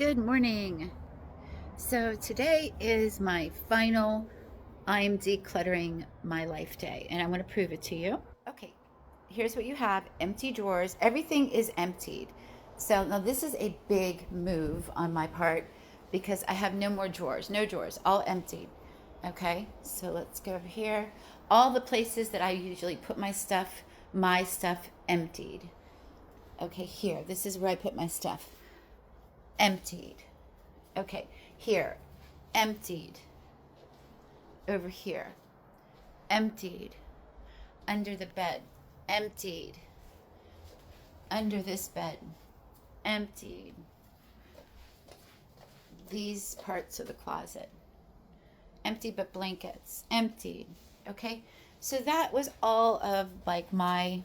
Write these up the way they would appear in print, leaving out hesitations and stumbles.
Good morning. So today is my final I'm decluttering my life day, and I want to prove it to you. Okay, here's what you have: empty drawers. Everything is emptied. So now this is a big move on my part because I have no more drawers, no drawers, all emptied. Okay, so let's go over here. All the places that I usually put my stuff emptied. Okay, here, this is where I put my stuff. Emptied. Okay, here, emptied. Over here, emptied. Under the bed, emptied. Under this bed, emptied. These parts of the closet, empty, but blankets, emptied. Okay, so that was all of like my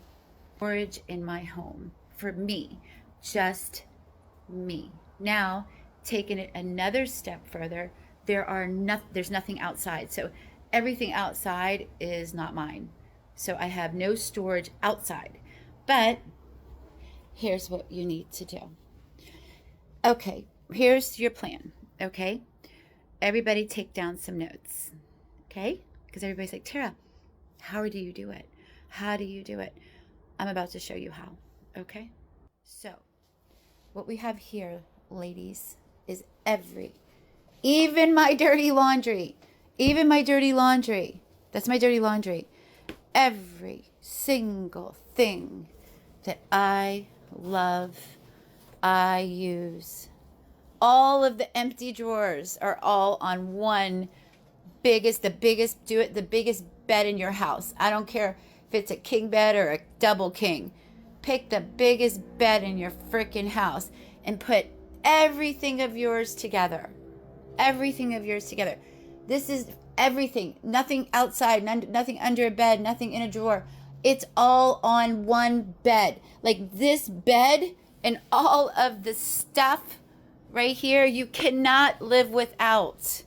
storage in my home for me, just me. Now, taking it another step further, there's nothing outside. So everything outside is not mine. So I have no storage outside. But here's what you need to do. Okay, here's your plan. Okay? Everybody take down some notes. Okay? Because everybody's like, Tara, how do you do it? How do you do it? I'm about to show you how. Okay? So, what we have here, ladies, is even my dirty laundry, that's my dirty laundry, every single thing that I love, I use. All of the empty drawers are all on the biggest bed in your house. I don't care if it's a king bed or a double king. Pick the biggest bed in your freaking house and put everything of yours together. Everything of yours together. This is everything. Nothing outside, nothing under a bed, nothing in a drawer. It's all on one bed. Like this bed and all of the stuff right here, you cannot live without.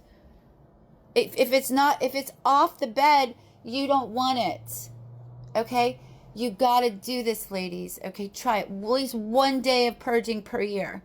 If it's off the bed, you don't want it. Okay? You gotta do this, ladies. Okay, try it. At least one day of purging per year.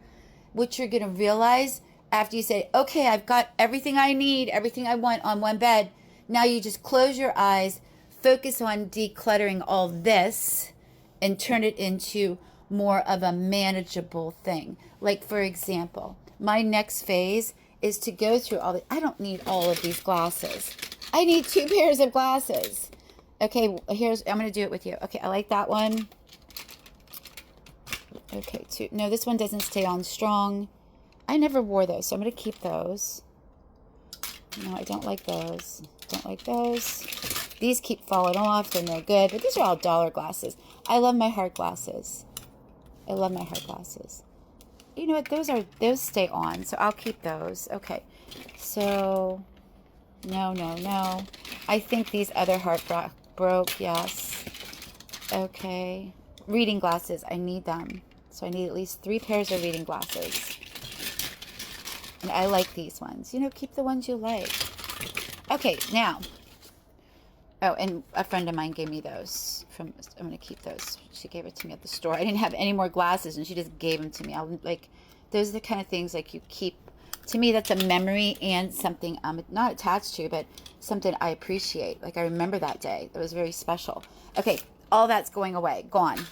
What you're gonna realize after you say, okay, I've got everything I need, everything I want on one bed. Now you just close your eyes, focus on decluttering all this, and turn it into more of a manageable thing. Like, for example, my next phase is to go through I don't need all of these glasses. I need 2 pairs of glasses. Okay, I'm going to do it with you. Okay, I like that one. Okay, 2. No, this one doesn't stay on strong. I never wore those, so I'm going to keep those. No, I don't like those. Don't like those. These keep falling off. They're no good. But these are all dollar glasses. I love my hard glasses. I love my hard glasses. You know what? Those stay on, so I'll keep those. Okay. So, no. I think these other heart broke. Yes. Okay. Reading glasses. I need them. So I need at least 3 pairs of reading glasses. And I like these ones. Keep the ones you like. Okay, now. Oh, and a friend of mine gave me those. I'm going to keep those. She gave it to me at the store. I didn't have any more glasses, and she just gave them to me. Those are the kind of things you keep. To me, that's a memory and something I'm not attached to, but something I appreciate. I remember that day. It was very special. Okay, all that's going away. Gone.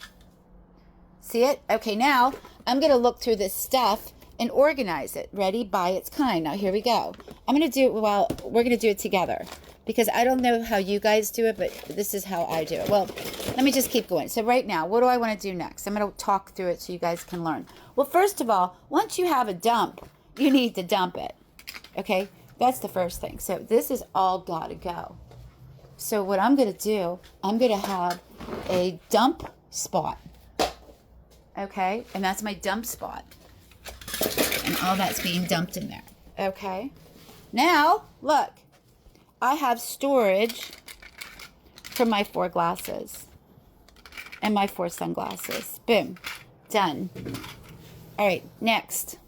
See it? Okay, now I'm going to look through this stuff and organize it. Ready? By its kind. Now, here we go. I'm going to do it we're going to do it together. Because I don't know how you guys do it, but this is how I do it. Well, let me just keep going. So right now, what do I want to do next? I'm going to talk through it so you guys can learn. Well, first of all, once you have a dump, you need to dump it. Okay? That's the first thing. So this is all got to go. So what I'm going to do, I'm going to have a dump spot. Okay? And that's my dump spot. And all that's being dumped in there. Okay? Now, look. I have storage for my 4 glasses and my 4 sunglasses. Boom. Done. All right, next.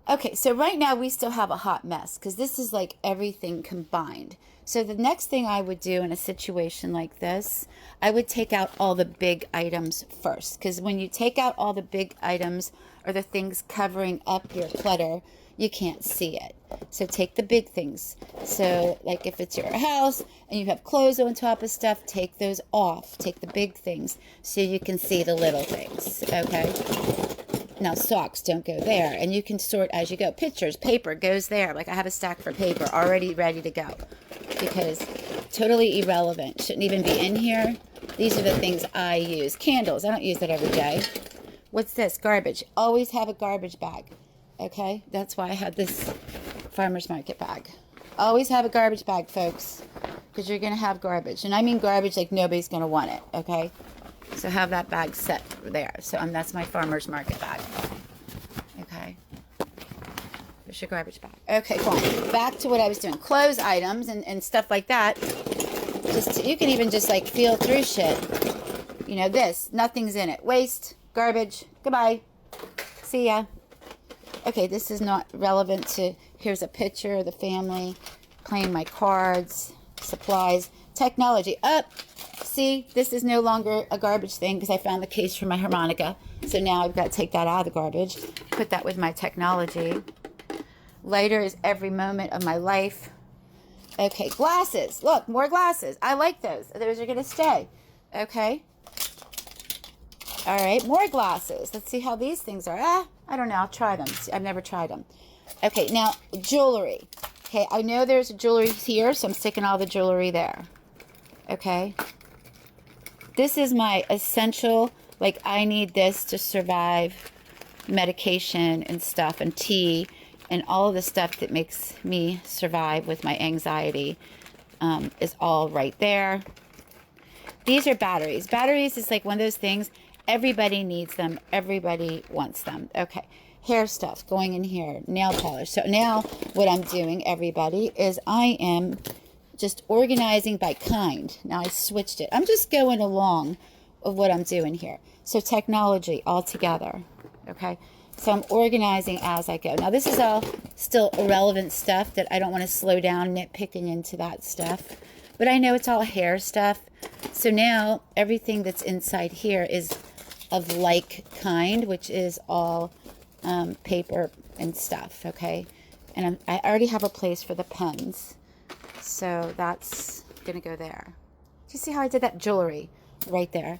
Okay, so right now we still have a hot mess because this is like everything combined. So the next thing I would do in a situation like this, I would take out all the big items first. Because when you take out all the big items or the things covering up your clutter, you can't see it. So take the big things. So like if it's your house and you have clothes on top of stuff, take those off. Take the big things so you can see the little things, okay? Now socks don't go there, and you can sort as you go. Pictures, paper goes there. Like I have a stack for paper already ready to go because totally irrelevant. Shouldn't even be in here. These are the things I use. Candles, I don't use that every day. What's this? Garbage. Always have a garbage bag. Okay, that's why I had this farmer's market bag. Always have a garbage bag, folks, because you're going to have garbage. And I mean garbage like nobody's going to want it, okay? So have that bag set there. So that's my farmer's market bag. Okay. There's your garbage bag. Okay, fine. Back to what I was doing. Clothes items and stuff like that. Just you can even just like feel through shit. You know, this. Nothing's in it. Waste. Garbage. Goodbye. See ya. Okay, this is not relevant to, here's a picture of the family, playing my cards, supplies, technology. Up. See, this is no longer a garbage thing because I found the case for my harmonica. So now I've got to take that out of the garbage, put that with my technology. Lighter is every moment of my life. Okay, glasses. Look, more glasses. I like those. Those are going to stay. Okay. All right, more glasses. Let's see how these things are. I don't know. I'll try them. I've never tried them. Okay, now jewelry. Okay, I know there's jewelry here, so I'm sticking all the jewelry there. Okay. This is my essential, like I need this to survive, medication and stuff and tea and all of the stuff that makes me survive with my anxiety is all right there. These are batteries. Batteries is like one of those things, everybody needs them. Everybody wants them. Okay. Hair stuff going in here. Nail polish. So now what I'm doing, everybody, is I am just organizing by kind. Now I switched it. I'm just going along of what I'm doing here. So technology all together. Okay. So I'm organizing as I go. Now this is all still irrelevant stuff that I don't want to slow down nitpicking into that stuff. But I know it's all hair stuff. So now everything that's inside here is of like kind, which is all paper and stuff. Okay. And I already have a place for the pens. So that's going to go there. Do you see how I did that? Jewelry right there.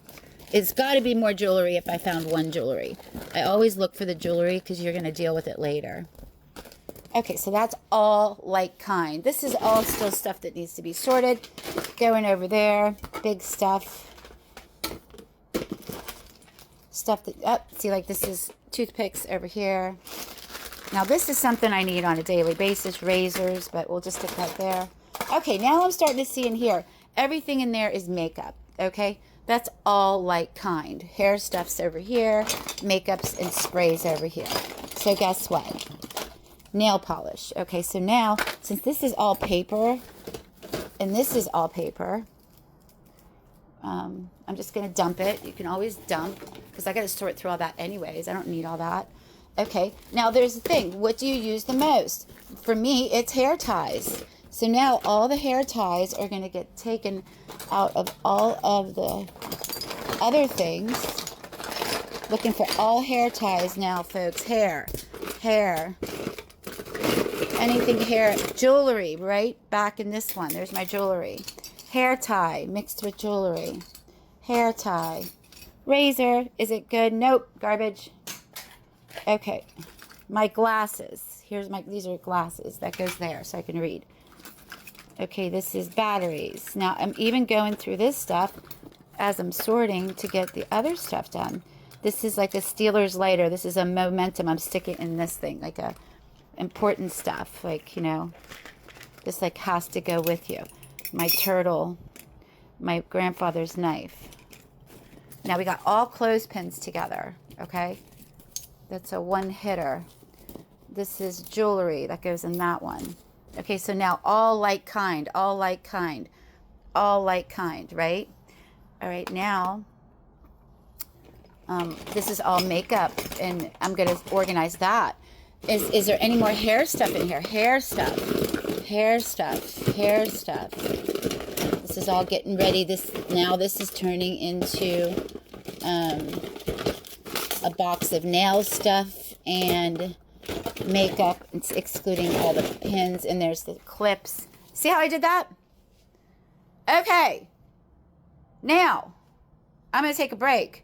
It's got to be more jewelry if I found one jewelry. I always look for the jewelry because you're going to deal with it later. Okay, so that's all like kind. This is all still stuff that needs to be sorted. Going over there. Big stuff. Stuff that, see, like this is toothpicks over here. Now this is something I need on a daily basis. Razors, but we'll just stick that there. Okay, now I'm starting to see in here, everything in there is makeup, okay? That's all like kind. Hair stuff's over here, makeups and sprays over here. So guess what? Nail polish. Okay, so now, since this is all paper, and this is all paper, I'm just going to dump it. You can always dump, because I got to sort through all that anyways. I don't need all that. Okay, now there's the thing. What do you use the most? For me, it's hair ties. So now all the hair ties are going to get taken out of all of the other things. Looking for all hair ties now, folks. Hair. Anything hair. Jewelry, right? Back in this one. There's my jewelry. Hair tie mixed with jewelry. Hair tie. Razor. Is it good? Nope. Garbage. Okay. My glasses. These are glasses. That goes there so I can read. Okay, this is batteries. Now, I'm even going through this stuff as I'm sorting to get the other stuff done. This is like a Steelers lighter. This is a momentum. I'm sticking in this thing, like a important stuff. Like, you know, this like has to go with you. My turtle, my grandfather's knife. Now, we got all clothespins together, okay? That's a one hitter. This is jewelry that goes in that one. Okay, so now all like kind, right? All right, now, this is all makeup, and I'm going to organize that. Is there any more hair stuff in here? Hair stuff. Hair stuff. Hair stuff. This is all getting ready. This is turning into a box of nail stuff and makeup. It's excluding all the pins, and there's the clips. See how I did that? Okay. Now, I'm going to take a break,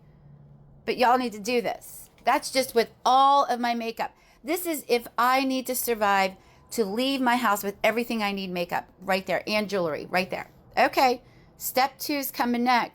but y'all need to do this. That's just with all of my makeup. This is if I need to survive to leave my house with everything I need makeup right there and jewelry right there. Okay, step 2 is coming next.